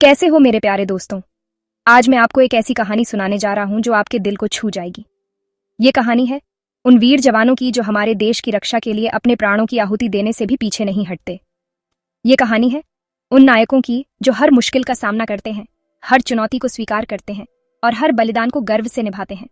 कैसे हो मेरे प्यारे दोस्तों। आज मैं आपको एक ऐसी कहानी सुनाने जा रहा हूं जो आपके दिल को छू जाएगी। ये कहानी है उन वीर जवानों की जो हमारे देश की रक्षा के लिए अपने प्राणों की आहुति देने से भी पीछे नहीं हटते। ये कहानी है उन नायकों की जो हर मुश्किल का सामना करते हैं, हर चुनौती को स्वीकार करते हैं और हर बलिदान को गर्व से निभाते हैं।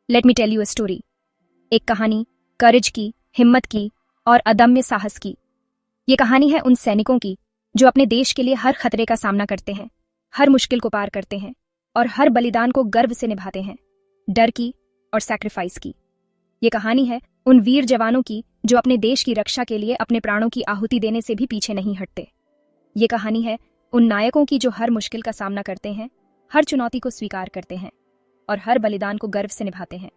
Let me tell you a story. एक कहानी करेज की, हिम्मत की और अदम्य साहस की। ये कहानी है उन सैनिकों की जो अपने देश के लिए हर खतरे का सामना करते हैं, हर मुश्किल को पार करते हैं और हर बलिदान को गर्व से निभाते हैं, डर की और सैक्रिफाइस की। ये कहानी है उन वीर जवानों की जो अपने देश की रक्षा के लिए अपने प्राणों की आहुति देने से भी पीछे नहीं हटते। ये कहानी है उन नायकों की जो हर मुश्किल का सामना करते हैं, हर चुनौती को स्वीकार करते हैं और हर बलिदान को गर्व से निभाते हैं।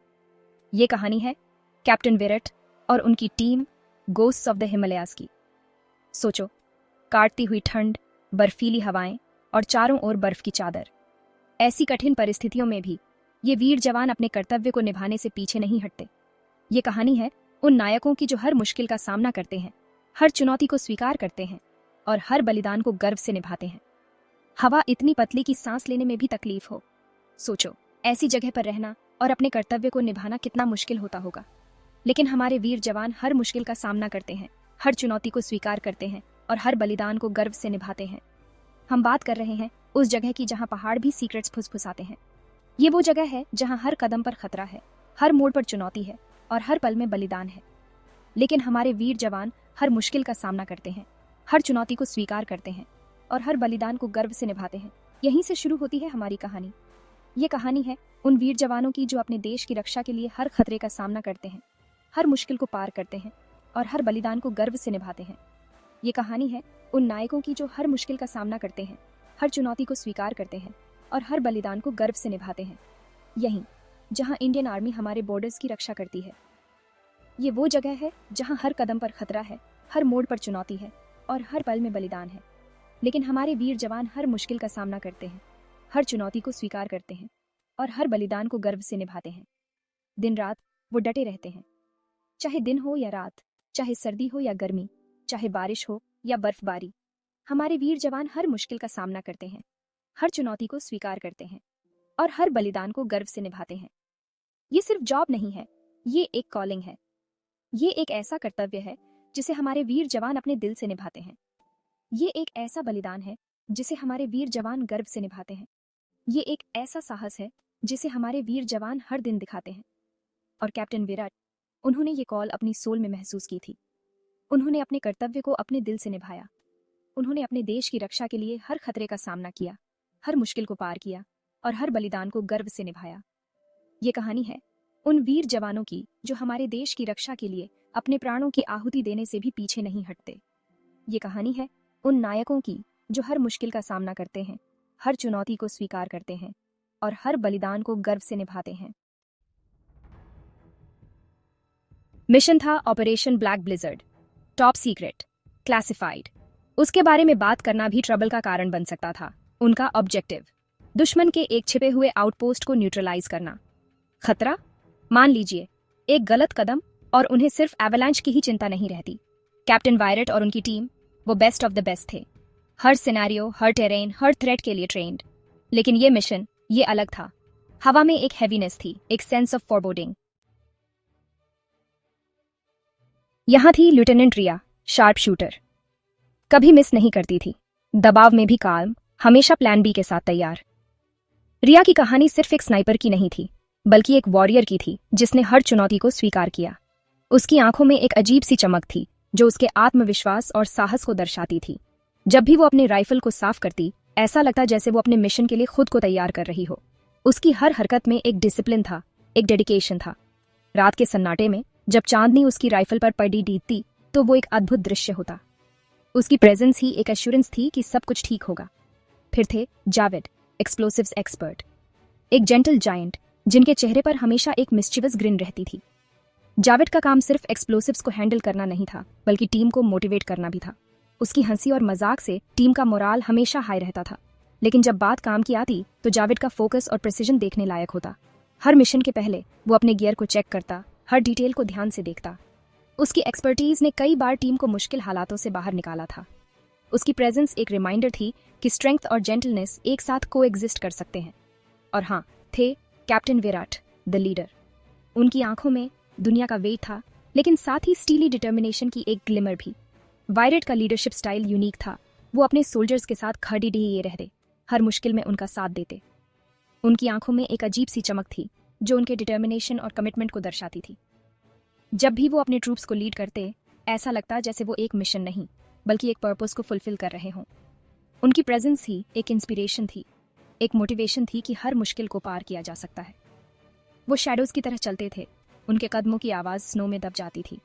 ये कहानी है कैप्टन विराट और उनकी team ghosts of the Himalayas की। सोचो, काटती हुई ठंड, बर्फीली हवाएं और चारों ओर बर्फ की चादर। ऐसी कठिन परिस्थितियों में भी ये वीर जवान अपने कर्तव्य को निभाने से पीछे नहीं हटते। ये कहानी है उन नायकों की जो हर मुश्किल का सामना करते हैं, हर चुनौती को स्वीकार करते हैं और हर बलिदान को गर्व से निभाते हैं। हवा इतनी पतली कि सांस लेने में भी तकलीफ हो। सोचो, ऐसी जगह पर रहना और अपने कर्तव्य को निभाना कितना मुश्किल होता होगा। लेकिन हमारे वीर जवान हर मुश्किल का सामना करते हैं, हर चुनौती को स्वीकार करते हैं और हर बलिदान को गर्व से निभाते हैं। हम बात कर रहे हैं उस जगह की जहां पहाड़ भी सीक्रेट्स फुसफुसाते हैं। ये वो जगह है जहां हर कदम पर खतरा है, हर मोड़ पर चुनौती है और हर पल में बलिदान है। लेकिन हमारे वीर जवान हर मुश्किल का सामना करते हैं, हर चुनौती को स्वीकार करते हैं और हर बलिदान को गर्व से निभाते हैं। यहीं से शुरू होती है हमारी कहानी। ये कहानी है उन वीर जवानों की जो अपने देश की रक्षा के लिए हर खतरे का सामना करते हैं, हर मुश्किल को पार करते हैं और हर बलिदान को गर्व से निभाते हैं। ये कहानी है उन नायकों की जो हर मुश्किल का सामना करते हैं, हर चुनौती को स्वीकार करते हैं और हर बलिदान को गर्व से निभाते हैं। यहीं जहां इंडियन आर्मी हमारे बॉर्डर्स की रक्षा करती है। ये वो जगह है जहां हर कदम पर खतरा है, हर मोड़ पर चुनौती है और हर पल में बलिदान है। लेकिन हमारे वीर जवान हर मुश्किल का सामना करते हैं, हर चुनौती को स्वीकार करते हैं और हर बलिदान को गर्व से निभाते हैं। दिन रात वो डटे रहते हैं, चाहे दिन हो या रात, चाहे सर्दी हो या गर्मी, चाहे बारिश हो या बर्फबारी। हमारे वीर जवान हर मुश्किल का सामना करते हैं, हर चुनौती को स्वीकार करते हैं और हर बलिदान को गर्व से निभाते हैं। ये सिर्फ जॉब नहीं है, ये एक कॉलिंग है। ये एक ऐसा कर्तव्य है जिसे हमारे वीर जवान अपने दिल से निभाते हैं। ये एक ऐसा बलिदान है जिसे हमारे वीर जवान गर्व से निभाते हैं। ये एक ऐसा साहस है जिसे हमारे वीर जवान हर दिन दिखाते हैं। और कैप्टन विराट, उन्होंने ये कॉल अपनी सोल में महसूस की थी। उन्होंने अपने कर्तव्य को अपने दिल से निभाया। उन्होंने अपने देश की रक्षा के लिए हर खतरे का सामना किया, हर मुश्किल को पार किया और हर बलिदान को गर्व से निभाया। ये कहानी है उन वीर जवानों की जो हमारे देश की रक्षा के लिए अपने प्राणों की आहुति देने से भी पीछे नहीं हटते। ये कहानी है उन नायकों की जो हर मुश्किल का सामना करते हैं, हर चुनौती को स्वीकार करते हैं और हर बलिदान को गर्व से निभाते हैं। मिशन था operation black blizzard, top secret, classified. उसके बारे में बात करना भी ट्रबल का कारण बन सकता था। उनका ऑब्जेक्टिव दुश्मन के एक छिपे हुए आउटपोस्ट को न्यूट्रलाइज करना। खतरा? मान लीजिए एक गलत कदम और उन्हें सिर्फ एवलांच की ही चिंता नहीं रहती। कैप्टन वायरट और उनकी टीम वो बेस्ट ऑफ द बेस्ट थे, हर सिनेरियो, हर टेरेन, हर थ्रेट के लिए ट्रेंड। लेकिन ये मिशन ये अलग था। हवा में एक हैवीनेस थी, एक सेंस ऑफ फॉरबोर्डिंग। यहां थी लेफ्टिनेंट रिया, शार्प शूटर, कभी मिस नहीं करती थी, दबाव में भी काल्म, हमेशा प्लान बी के साथ तैयार। रिया की कहानी सिर्फ एक स्नाइपर की नहीं थी, बल्कि एक वॉरियर की थी जिसने हर चुनौती को स्वीकार किया। उसकी आंखों में एक अजीब सी चमक थी जो उसके आत्मविश्वास और साहस को दर्शाती थी। जब भी वो अपने राइफल को साफ करती, ऐसा लगता जैसे वो अपने मिशन के लिए खुद को तैयार कर रही हो। उसकी हर हरकत में एक डिसिप्लिन था, एक डेडिकेशन था। रात के सन्नाटे में जब चांदनी उसकी राइफल पर पड़ी डीतती तो वो एक अद्भुत दृश्य होता। उसकी प्रेजेंस ही एक एश्योरेंस थी कि सब कुछ ठीक होगा। फिर थे जावेद, एक्सप्लोसिव्स एक्सपर्ट, एक जेंटल जायंट जिनके चेहरे पर हमेशा एक मिस्चिवस ग्रिन रहती थी। जावेद का काम सिर्फ एक्सप्लोसिव्स को हैंडल करना नहीं था, बल्कि टीम को मोटिवेट करना भी था। उसकी हंसी और मजाक से टीम का मोराल हमेशा हाई रहता था। लेकिन जब बात काम की आती तो जावेद का फोकस और प्रिसीजन देखने लायक होता। हर मिशन के पहले वो अपने गियर को चेक करता, हर डिटेल को ध्यान से देखता। उसकी एक्सपर्टीज ने कई बार टीम को मुश्किल हालातों से बाहर निकाला था। उसकी प्रेजेंस एक रिमाइंडर थी कि स्ट्रेंथ और जेंटलनेस एक साथ कोएग्जिस्ट कर सकते हैं। और हाँ, थे कैप्टन विराट, द लीडर। उनकी आंखों में दुनिया का वेट था, लेकिन साथ ही स्टीली डिटर्मिनेशन की एक ग्लिमर भी। वायरेट का लीडरशिप स्टाइल यूनिक था। वो अपने सोल्जर्स के साथ खड़े ये रहते, हर मुश्किल में उनका साथ देते। उनकी आंखों में एक अजीब सी चमक थी जो उनके डिटर्मिनेशन और कमिटमेंट को दर्शाती थी। जब भी वो अपने ट्रूप्स को लीड करते, ऐसा लगता जैसे वो एक मिशन नहीं बल्कि एक पर्पस को फुलफिल कर रहे हों। उनकी प्रेजेंस ही एक इंस्पिरेशन थी, एक मोटिवेशन थी कि हर मुश्किल को पार किया जा सकता है। वो शैडोज की तरह चलते थे, उनके कदमों की आवाज़ स्नो में दब जाती थी।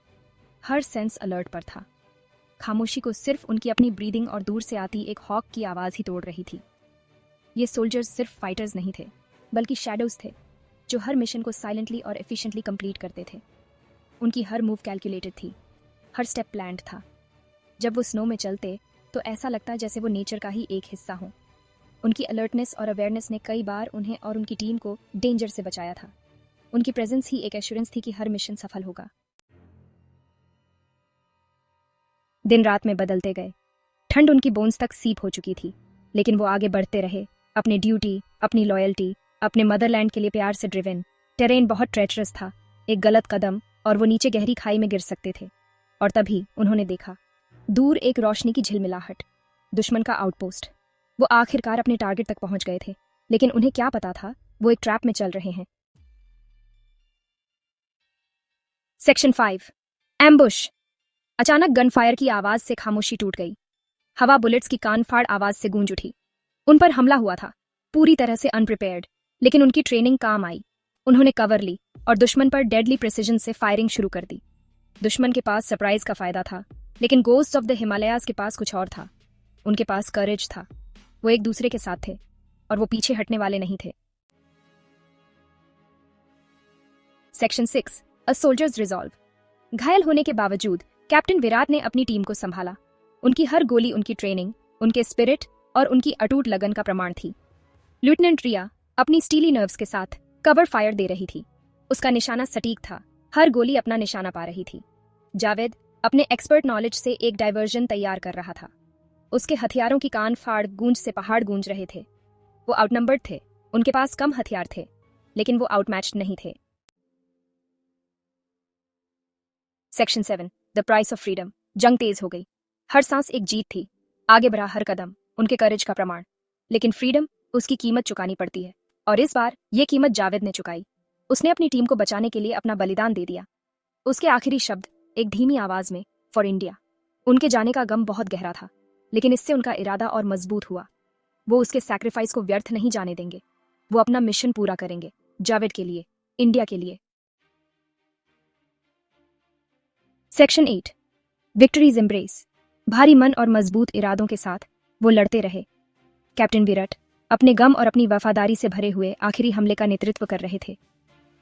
हर सेंस अलर्ट पर था। खामोशी को सिर्फ उनकी अपनी ब्रीदिंग और दूर से आती एक हॉक की आवाज़ ही तोड़ रही थी। ये सोल्जर्स सिर्फ फाइटर्स नहीं थे, बल्कि शैडोज थे जो हर मिशन को साइलेंटली और एफिशिएंटली कंप्लीट करते थे। उनकी हर मूव कैलकुलेटेड थी, हर स्टेप प्लान्ड था। जब वो स्नो में चलते तो ऐसा लगता जैसे वो नेचर का ही एक हिस्सा हो। उनकी अलर्टनेस और अवेयरनेस ने कई बार उन्हें और उनकी टीम को डेंजर से बचाया था। उनकी प्रेजेंस ही एक एश्योरेंस थी कि हर मिशन सफल होगा। दिन रात में बदलते गए, ठंड उनकी बोन्स तक सीप हो चुकी थी, लेकिन वो आगे बढ़ते रहे, अपनी ड्यूटी, अपनी लॉयल्टी, अपने मदरलैंड के लिए प्यार से ड्रिवन। टेरेन बहुत ट्रेचरस था, एक गलत कदम और वो नीचे गहरी खाई में गिर सकते थे। और तभी उन्होंने देखा, दूर एक रोशनी की झिलमिलाहट, दुश्मन का आउटपोस्ट। वो आखिरकार अपने टारगेट तक पहुंच गए थे, लेकिन उन्हें क्या पता था वो एक ट्रैप में चल रहे हैं। Section 5, ambush. अचानक गनफायर की आवाज से खामोशी टूट गई। हवा बुलेट्स की कानफाड़ आवाज से गूंज उठी। उन पर हमला हुआ था, पूरी तरह से अनप्रिपेयर्ड, लेकिन उनकी ट्रेनिंग काम आई। उन्होंने कवर ली और दुश्मन पर डेडली प्रिसिजन से फायरिंग शुरू कर दी। दुश्मन के पास सरप्राइज का फायदा था, लेकिन गोस्ट्स ऑफ द हिमालयाज के पास कुछ और था। उनके पास करेज था। वो एक दूसरे के साथ थे और वो पीछे हटने वाले नहीं थे। सेक्शन 6, अ सोल्जर्स रिजॉल्व। घायल होने के बावजूद कैप्टन विराट ने अपनी टीम को संभाला। उनकी हर गोली उनकी ट्रेनिंग, उनके स्पिरिट और उनकी अटूट लगन का प्रमाण थी। लेफ्टिनेंट रिया अपनी स्टीली नर्व्स के साथ कवर फायर दे रही थी। उसका निशाना सटीक था, हर गोली अपना निशाना पा रही थी। जावेद अपने एक्सपर्ट नॉलेज से एक डाइवर्जन तैयार कर रहा था। उसके हथियारों की कान फाड़ गूंज से पहाड़ गूंज रहे थे। वो आउटनंबर्ड थे, उनके पास कम हथियार थे, लेकिन वो आउटमैच्ड नहीं थे। Section 7, the price of freedom. जंग तेज हो गई, हर सांस एक जीत थी। आगे बढ़ा हर कदम उनके करेज का प्रमाण। लेकिन फ्रीडम, उसकी कीमत चुकानी पड़ती है, और इस बार ये कीमत जावेद ने चुकाई। उसने अपनी टीम को बचाने के लिए अपना बलिदान दे दिया। उसके आखिरी शब्द एक धीमी आवाज में, फॉर इंडिया। उनके जाने का गम बहुत गहरा था, लेकिन इससे उनका इरादा और मजबूत हुआ। वो उसके सैक्रिफाइस को व्यर्थ नहीं जाने देंगे। वो अपना मिशन पूरा करेंगे, जावेद के लिए, इंडिया के लिए। Section 8, victories embrace. भारी मन और मजबूत इरादों के साथ वो लड़ते रहे। कैप्टन विराट अपने गम और अपनी वफादारी से भरे हुए आखिरी हमले का नेतृत्व कर रहे थे।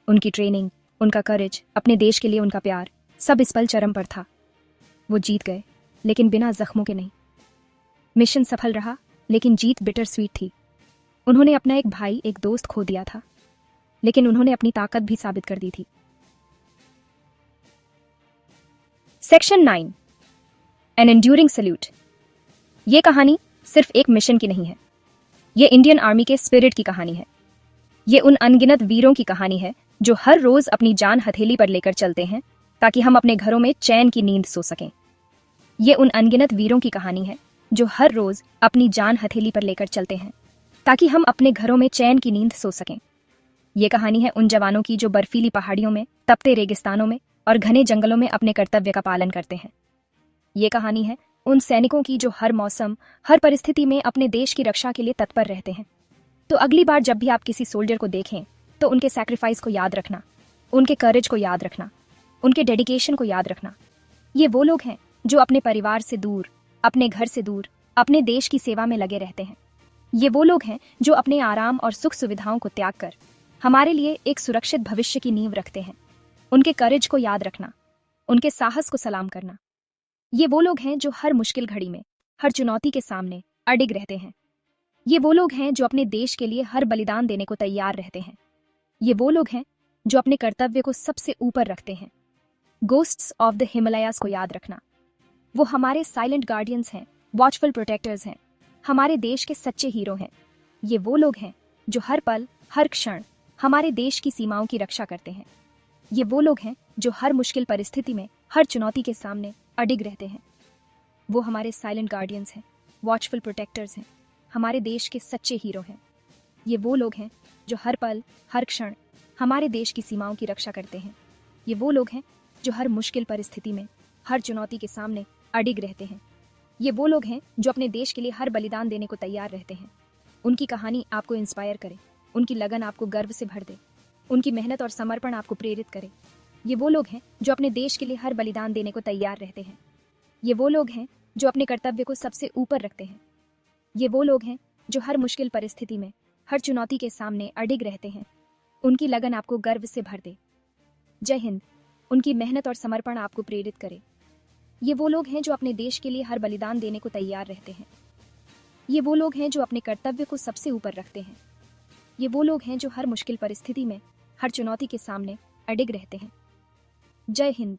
उनकी ट्रेनिंग, उनका करेज, अपने देश के लिए उनका प्यार, सब इस पल चरम पर था। वो जीत गए, लेकिन बिना जख्मों के नहीं। मिशन सफल रहा, लेकिन जीत बिटर स्वीट थी। उन्होंने अपना एक भाई, एक दोस्त खो दिया था, लेकिन उन्होंने अपनी ताकत भी साबित कर दी थी। Section 9, an enduring salute. ये कहानी सिर्फ एक मिशन की नहीं है, ये इंडियन आर्मी के स्पिरिट की कहानी है। ये उन अनगिनत वीरों की कहानी है जो हर रोज अपनी जान हथेली पर लेकर चलते हैं ताकि हम अपने घरों में चैन की नींद सो सकें। ये उन अनगिनत वीरों की कहानी है जो हर रोज अपनी जान हथेली पर लेकर चलते हैं ताकि हम अपने घरों में चैन की नींद सो सकें। ये कहानी है उन जवानों की जो बर्फीली पहाड़ियों में, तपते रेगिस्तानों में और घने जंगलों में अपने कर्तव्य का पालन करते हैं। ये कहानी है उन सैनिकों की जो हर मौसम, हर परिस्थिति में अपने देश की रक्षा के लिए तत्पर रहते हैं। तो अगली बार जब भी आप किसी सोल्जर को देखें तो उनके सैक्रिफाइस को याद रखना, उनके करेज को याद रखना, उनके डेडिकेशन को याद रखना। ये वो लोग हैं जो अपने परिवार से दूर, अपने घर से दूर, अपने देश की सेवा में लगे रहते हैं। ये वो लोग हैं जो अपने आराम और सुख सुविधाओं को त्याग कर हमारे लिए एक सुरक्षित भविष्य की नींव रखते हैं। उनके करेज को याद रखना, उनके साहस को सलाम करना। ये वो लोग हैं जो हर मुश्किल घड़ी में, हर चुनौती के सामने अडिग रहते हैं। ये वो लोग हैं जो अपने देश के लिए हर बलिदान देने को तैयार रहते हैं। ये वो लोग हैं जो अपने कर्तव्य को सबसे ऊपर रखते हैं। गोस्ट्स ऑफ द हिमालयाज को याद रखना। वो हमारे साइलेंट गार्डियंस हैं वॉचफुल प्रोटेक्टर्स हैं, हमारे देश के सच्चे हीरो हैं। ये वो लोग हैं जो हर पल हर क्षण हमारे देश की सीमाओं की रक्षा करते हैं। ये वो लोग हैं जो हर मुश्किल परिस्थिति में हर चुनौती के सामने अडिग रहते हैं। वो हमारे साइलेंट गार्डियंस हैं, वॉचफुल प्रोटेक्टर्स हैं, हमारे देश के सच्चे हीरो हैं। ये वो लोग हैं जो हर पल हर क्षण हमारे देश की सीमाओं की रक्षा करते हैं। ये वो लोग हैं जो हर मुश्किल परिस्थिति में हर चुनौती के सामने अडिग रहते हैं। ये वो लोग हैं जो अपने देश के लिए हर बलिदान देने को तैयार रहते हैं। उनकी कहानी आपको इंस्पायर करे, उनकी लगन आपको गर्व से भर दे, उनकी मेहनत और समर्पण आपको प्रेरित करे। ये वो लोग हैं जो अपने देश के लिए हर बलिदान देने को तैयार रहते हैं। ये वो लोग हैं जो अपने कर्तव्य को सबसे ऊपर रखते हैं। ये वो लोग हैं जो हर मुश्किल परिस्थिति में हर चुनौती के सामने अडिग रहते हैं। उनकी लगन आपको गर्व से भर दे। जय हिंद। उनकी मेहनत और समर्पण आपको प्रेरित करे। ये वो लोग हैं जो अपने देश के लिए हर बलिदान देने को तैयार रहते हैं। ये वो लोग हैं जो अपने कर्तव्य को सबसे ऊपर रखते हैं। ये वो लोग हैं जो हर मुश्किल परिस्थिति में हर चुनौती के सामने अडिग रहते हैं। जय हिंद।